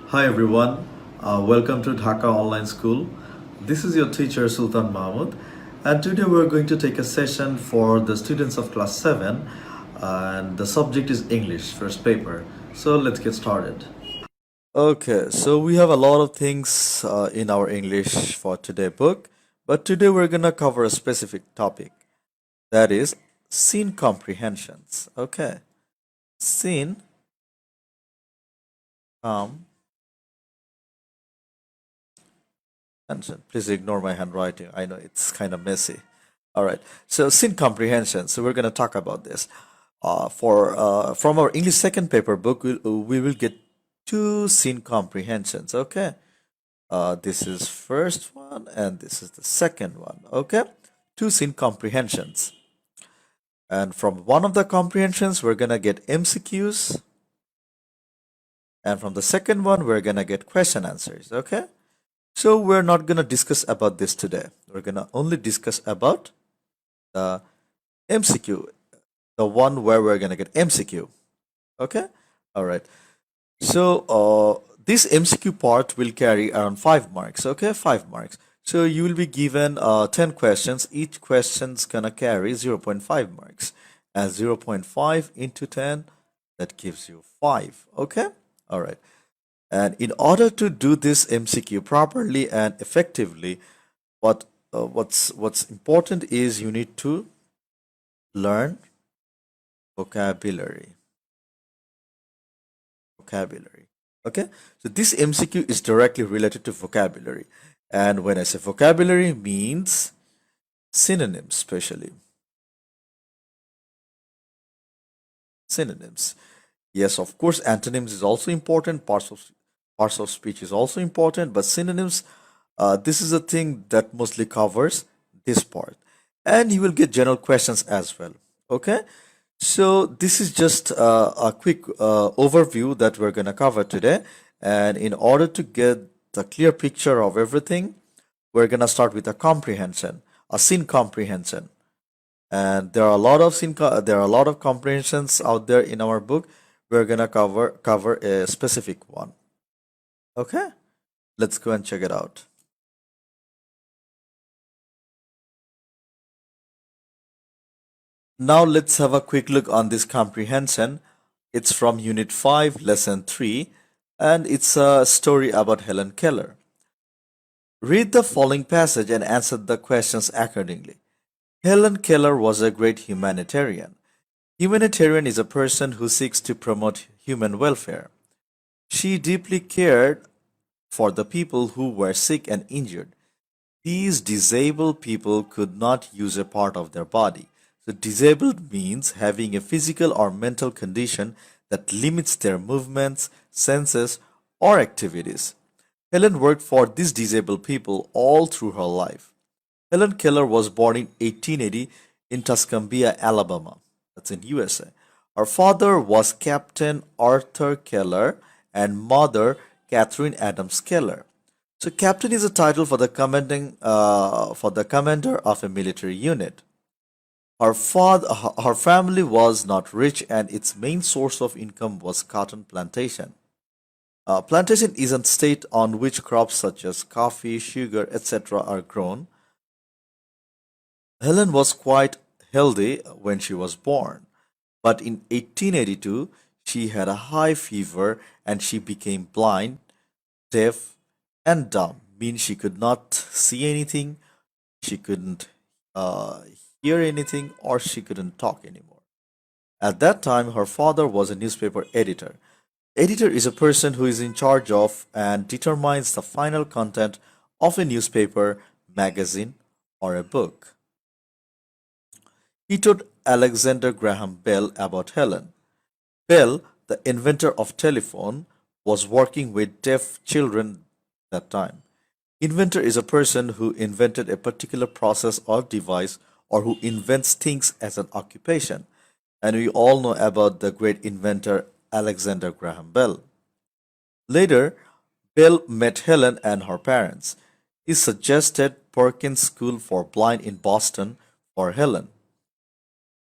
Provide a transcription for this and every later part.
Hi everyone, welcome to Dhaka Online School. This is your teacher Sultan Mahmoud, and today we're going to take a session for the students of class 7, and the subject is English, first paper. So let's get started. Okay, so we have a lot of things in our English for today book, but today we're gonna cover a specific topic that is scene comprehensions. Okay, scene comprehension. Please ignore my handwriting. I know it's kind of messy. All right. So scene comprehension. So we're going to talk about this. For From our English second paper book, we will get two scene comprehensions. Okay. This is first one and this is the second one. Okay. Two scene comprehensions. And from one of the comprehensions, we're gonna get MCQs, and from the second one, we're gonna get question answers. Okay. So we're not gonna discuss about this today. We're gonna only discuss about the MCQ, the one where we're gonna get MCQ. Okay. All right. So this MCQ part will carry around 5 marks. Okay, 5 marks. So you will be given 10 questions. Each question's gonna carry 0.5 marks. And 0.5 into 10, that gives you 5. Okay. All right. And in order to do this MCQ properly and effectively, what's important is you need to learn vocabulary. Vocabulary. Okay, so this MCQ is directly related to vocabulary. And when I say vocabulary, means synonyms, especially synonyms. Yes, of course, antonyms is also important. Parts of speech is also important, but synonyms, this is a thing that mostly covers this part. And you will get general questions as well. Okay, so this is just a quick overview that we're gonna cover today. And in order to get the clear picture of everything, we're gonna start with a comprehension, a scene comprehension. And there are a lot of there are a lot of comprehensions out there in our book. We're gonna cover a specific one. Okay, let's go and check it out. Now let's have a quick look on this comprehension. It's from Unit 5, Lesson 3, and it's a story about Helen Keller. Read the following passage and answer the questions accordingly. Helen Keller was a great humanitarian. Humanitarian is a person who seeks to promote human welfare. She deeply cared for the people who were sick and injured. These disabled people could not use a part of their body. So disabled means having a physical or mental condition that limits their movements, senses, or activities. Helen worked for these disabled people all through her life. Helen Keller was born in 1880 in Tuscumbia, Alabama. That's in USA. Her father was Captain Arthur Keller and mother Catherine Adams Keller. So captain is a title for the commander of a military unit. Her family was not rich, and its main source of income was cotton plantation. Plantation is a state on which crops such as coffee, sugar, etc. are grown. Helen was quite healthy when she was born, but in 1882 she had a high fever and she became blind, deaf, and dumb. Means she could not see anything, she couldn't uh, hear anything, or she couldn't talk anymore. At that time, her father was a newspaper editor. Editor is a person who is in charge of and determines the final content of a newspaper, magazine, or a book. He told Alexander Graham Bell about Helen. Bell, the inventor of telephone, was working with deaf children that time. Inventor is a person who invented a particular process or device or who invents things as an occupation. And we all know about the great inventor Alexander Graham Bell. Later, Bell met Helen and her parents. He suggested Perkins School for Blind in Boston for Helen.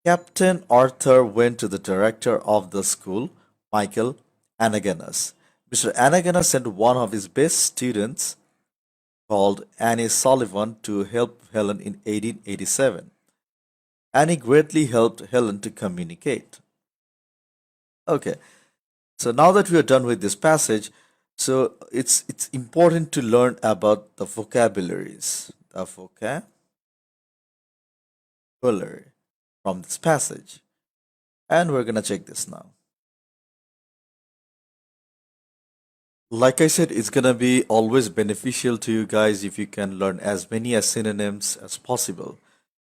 Captain Arthur went to the director of the school, Michael Anaganus. Mr. Anagana sent one of his best students called Annie Sullivan to help Helen in 1887. Annie greatly helped Helen to communicate. Okay, so now that we are done with this passage, so it's important to learn about the vocabularies, the vocabulary from this passage, and we're gonna check this now. Like I said, it's gonna be always beneficial to you guys if you can learn as many as synonyms as possible.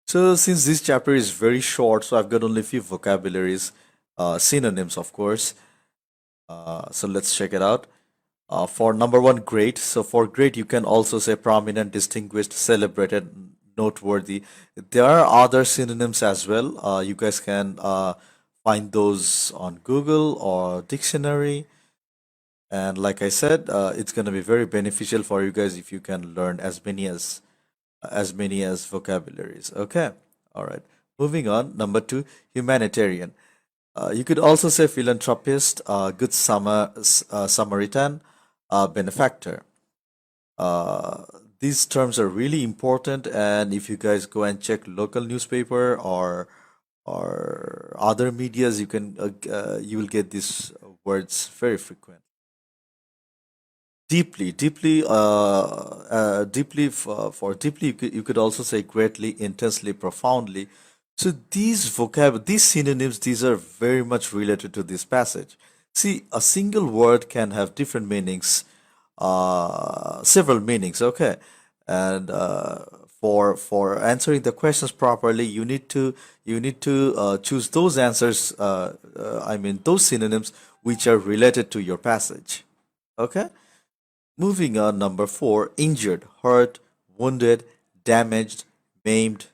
So since this chapter is very short, so I've got only a few vocabularies, synonyms, of course. So let's check it out. For number one, great. So for great, you can also say prominent, distinguished, celebrated, noteworthy. There are other synonyms as well. You guys can find those on Google or dictionary. And like I said, it's going to be very beneficial for you guys if you can learn as many as vocabularies. Okay. All right. Moving on. Number two, humanitarian. You could also say philanthropist, good Samaritan, benefactor. Uh, these terms are really important, and if you guys go and check local newspaper or other medias, you will get these words very frequent. Deeply, for deeply, you could also say greatly, intensely, profoundly. So these synonyms, these are very much related to this passage. See, a single word can have different meanings, several meanings. Okay, and for answering the questions properly, you need to choose those answers. I mean, those synonyms which are related to your passage. Okay. Moving on, number four, injured, hurt, wounded, damaged, maimed.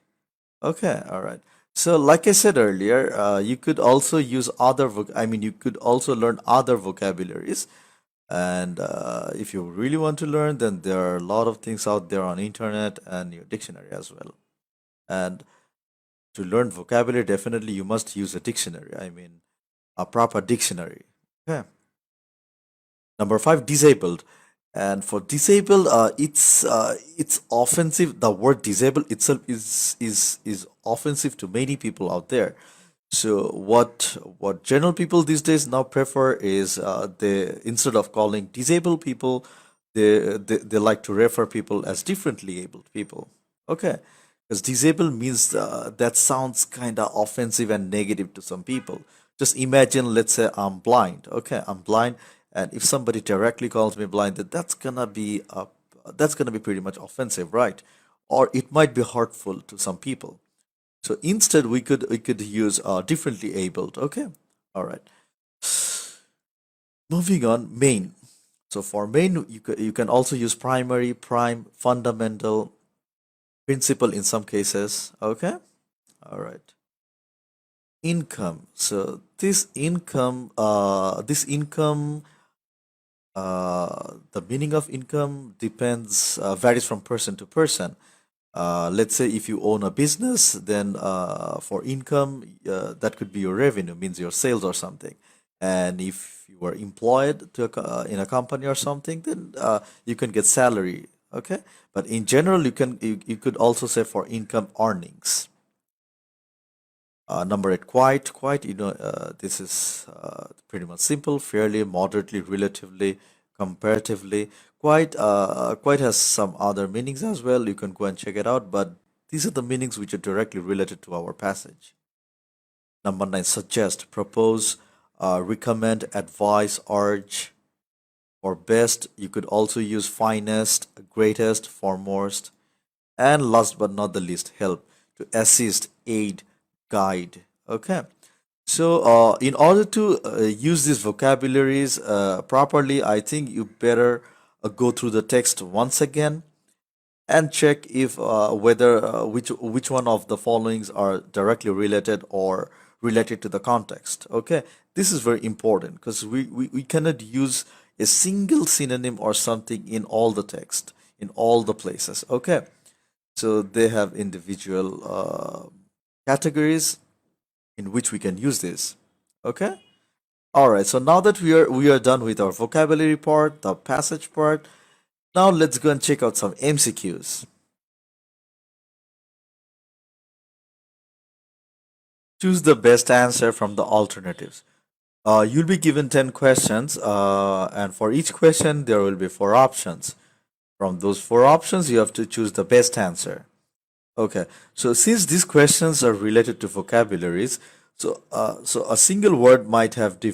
Okay, all right. So, like I said earlier, you could also use you could also learn other vocabularies. And if you really want to learn, then there are a lot of things out there on internet and your dictionary as well. And to learn vocabulary, definitely you must use a dictionary. I mean, a proper dictionary. Okay. Number five, disabled. And for disabled, it's offensive. The word disabled itself is offensive to many people out there. So what general people these days now prefer is they instead of calling disabled people, they like to refer people as differently abled people. Okay, because disabled means that sounds kind of offensive and negative to some people. Just imagine, let's say I'm blind. Okay, I'm blind, and if somebody directly calls me blind, that's gonna be pretty much offensive, right? Or it might be hurtful to some people. So instead, we could use differently abled. Okay, all right. Moving on, main. So for main, you can also use primary, prime, fundamental, principal in some cases. Okay, all right. Income. So the meaning of income varies from person to person. Let's say if you own a business, then for income, that could be your revenue, means your sales or something. And if you are employed in a company or something, then you can get salary. Okay, but in general, you could also say for income earnings. Number eight, quite. This is pretty much simple, fairly, moderately, relatively, comparatively. Quite has some other meanings as well. You can go and check it out, but these are the meanings which are directly related to our passage. Number nine, suggest, propose, recommend, advise, urge. For best, you could also use finest, greatest, foremost, and last but not the least, help, to assist, aid, guide. Okay. So, in order to use these vocabularies properly, I think you better go through the text once again and check if whether which one of the followings are directly related or related to the context. Okay, this is very important because we cannot use a single synonym or something in all the text in all the places. Okay, so they have individual categories in which we can use this. Okay, All right, so now that we are done with our vocabulary part, the passage part, now let's go and check out some MCQs. Choose the best answer from the alternatives. You'll be given 10 questions, and for each question, there will be four options. From those four options, you have to choose the best answer. Okay, so since these questions are related to vocabularies, so a single word might have two,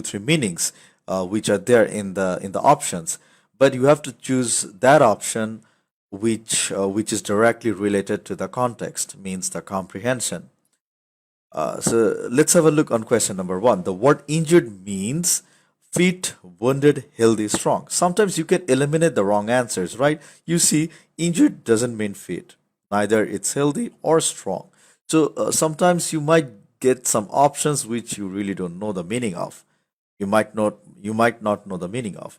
three meanings, which are there in the options, but you have to choose that option which is directly related to the context, means the comprehension. So let's have a look on question number one. The word injured means fit, wounded, healthy, strong. Sometimes you can eliminate the wrong answers, right? You see, injured doesn't mean fit, neither it's healthy or strong. So sometimes you might get some options which you really don't know the meaning of. You might not know the meaning of.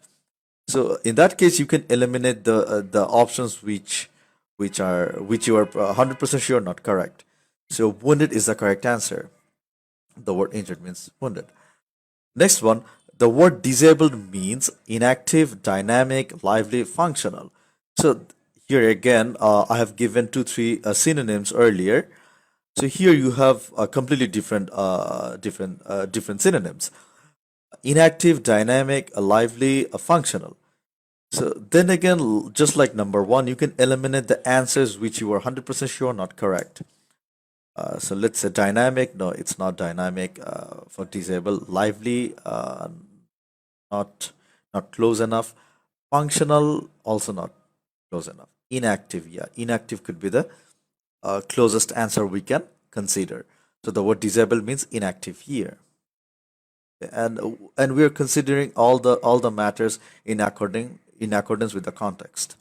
So in that case, you can eliminate the options which you are 100% sure not correct. So wounded is the correct answer. The word injured means wounded. Next one, the word disabled means inactive, dynamic, lively, functional. So here again, I have given two, three synonyms earlier. So here you have completely different synonyms: inactive, dynamic, lively, functional. So then again, just like number one, you can eliminate the answers which you are 100% sure not correct. So let's say dynamic. No, it's not dynamic for disabled. Lively, not not close enough. Functional, also not close enough. Inactive, yeah, inactive could be the closest answer we can consider. So the word disabled means inactive here, and we are considering all the matters in accordance with the context.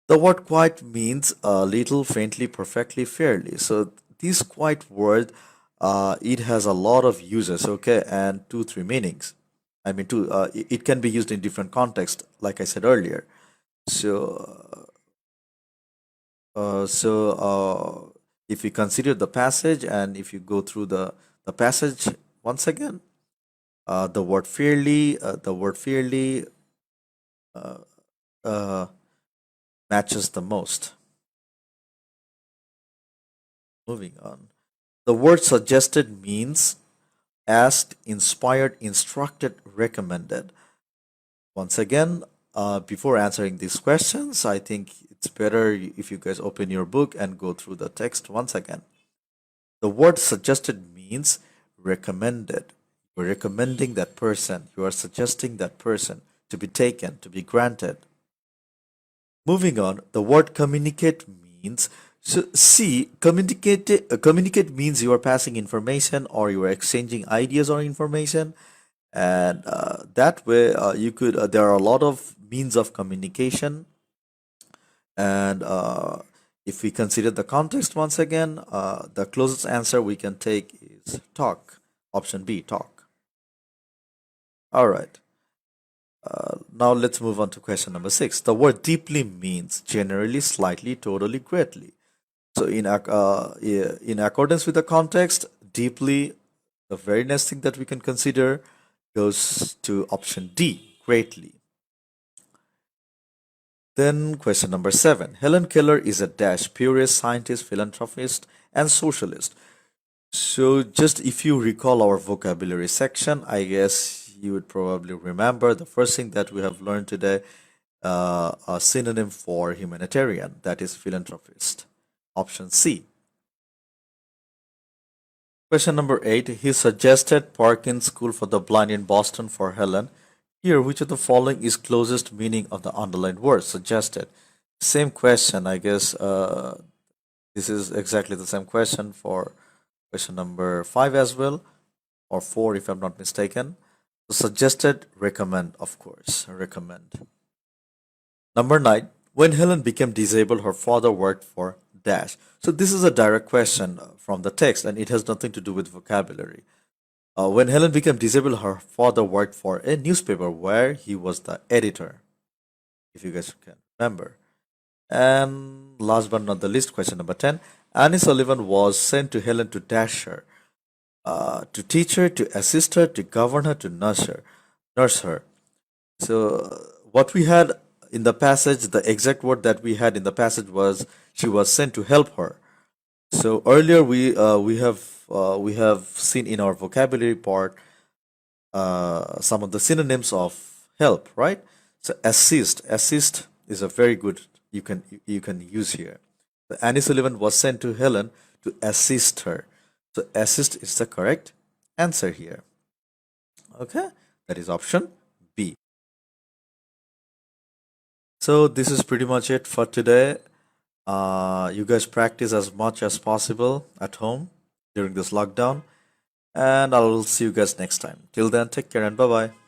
The word quite means little, faintly, perfectly, fairly. So this quite word, it has a lot of uses, okay, and two, three meanings. I mean, it can be used in different contexts, like I said earlier. So, if you consider the passage and if you go through the passage once again, the word fairly uh, uh, matches the most. Moving on. The word suggested means asked, inspired, instructed, recommended. Once again, before answering these questions, I think it's better if you guys open your book and go through the text once again. The word suggested means recommended. You're recommending that person, you are suggesting that person to be taken, to be granted. Moving on, the word communicate means, so see, communicate means you are passing information or you are exchanging ideas or information, and that way you could. There are a lot of means of communication, and if we consider the context once again, the closest answer we can take is talk. Option B, talk. All right. Now let's move on to question number six. The word deeply means generally, slightly, totally, greatly. So in accordance with the context, deeply, the very next thing that we can consider goes to option D, greatly. Then question number seven. Helen Keller is a dash purist, scientist, philanthropist, and socialist. So just if you recall our vocabulary section, I guess you would probably remember the first thing that we have learned today, a synonym for humanitarian, that is philanthropist. Option C. Question number eight. He suggested Parkins School for the Blind in Boston for Helen. Here, which of the following is closest meaning of the underlined word suggested? Same question, I guess. This is exactly the same question for question number five as well, or four if I'm not mistaken. So suggested, recommend, of course, recommend. Number nine, when Helen became disabled, her father worked for dash. So this is a direct question from the text, and it has nothing to do with vocabulary. When Helen became disabled, her father worked for a newspaper where he was the editor, if you guys can remember. And last but not the least, question number 10. Annie Sullivan was sent to Helen to dash her. to teach her, to assist her, to govern her, to nurse her. So, what we had in the passage, the exact word that we had in the passage was she was sent to help her. So earlier we have seen in our vocabulary part some of the synonyms of help, right? So assist is a very good you can use here. So Annie Sullivan was sent to Helen to assist her. So assist is the correct answer here. Okay, that is option B. So this is pretty much it for today. You guys practice as much as possible at home during this lockdown, and I will see you guys next time. Till then, take care and bye bye.